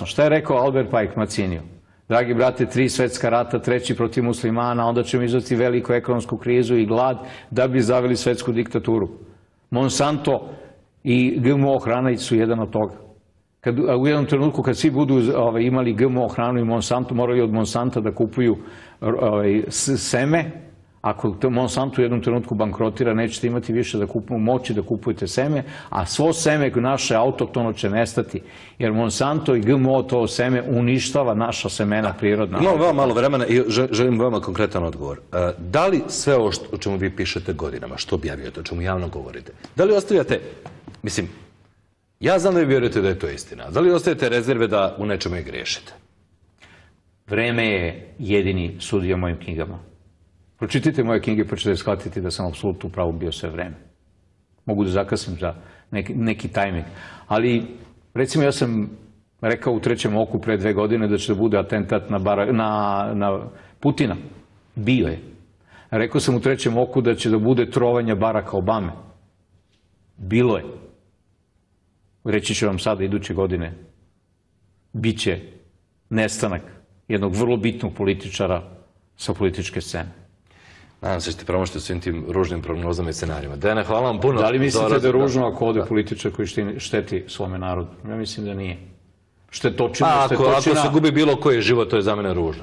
Šta je rekao Albert Pike Maciniju? Dragi brate, 3 svetska rata, 3. protiv muslimana, onda ćemo izvesti veliku ekonomsku krizu i glad da bi zaveli svetsku diktaturu. Monsanto i GMO hrana su jedan od toga. U jednom trenutku kad svi budu imali GMO hranu i Monsanto, morali od Monsanta da kupuju seme. Ako Monsanto u jednom trenutku bankrotira, nećete imati više moći da kupujete seme, a svo seme naše autohtono će nestati. Jer Monsanto i GMO to seme uništava naša semena prirodna. Imamo veoma malo vremena i želim veoma konkretan odgovor. Da li sve ovo o čemu vi pišete godinama, što objavljujete, o čemu javno govorite, da li ostavljate, mislim, ja znam da vi vjerujete da je to istina, da li ostavljate rezerve da u nečemu i griješite? Vreme je jedini sudija mojim knjigama. Pročitajte moje knjige pa ćete shvatiti da sam apsolutno upravo bio sve vreme. Mogu da zakasnim za neki tajming. Ali, recimo, ja sam rekao u Trećem oku pre 2 godine da će da bude atentat na Putina. Bio je. Rekao sam u Trećem oku da će da bude trovanje Baracka Obame. Bilo je. Reći ću vam sada, iduće godine, biće nestanak jednog vrlo bitnog političara sa političke scene. Nadam se ćete promašiti svim tim ružnim prognozama i scenarijima. Dejane, hvala vam puno. Da li mislite da je ružno ako ode političar koji šteti svome narodu? Ja mislim da nije. Štetočina. Ako se gubi bilo koji život, to je za mene ružno.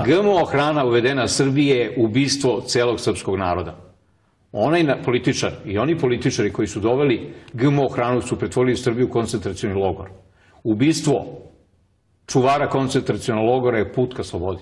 GMO hrana uvedena Srbije je ubistvo celog srpskog naroda. Onaj političar i oni političari koji su doveli GMO hranu su pretvorili Srbiju u koncentracioni logor. Ubistvo čuvara koncentracionog logora je put ka slobodi.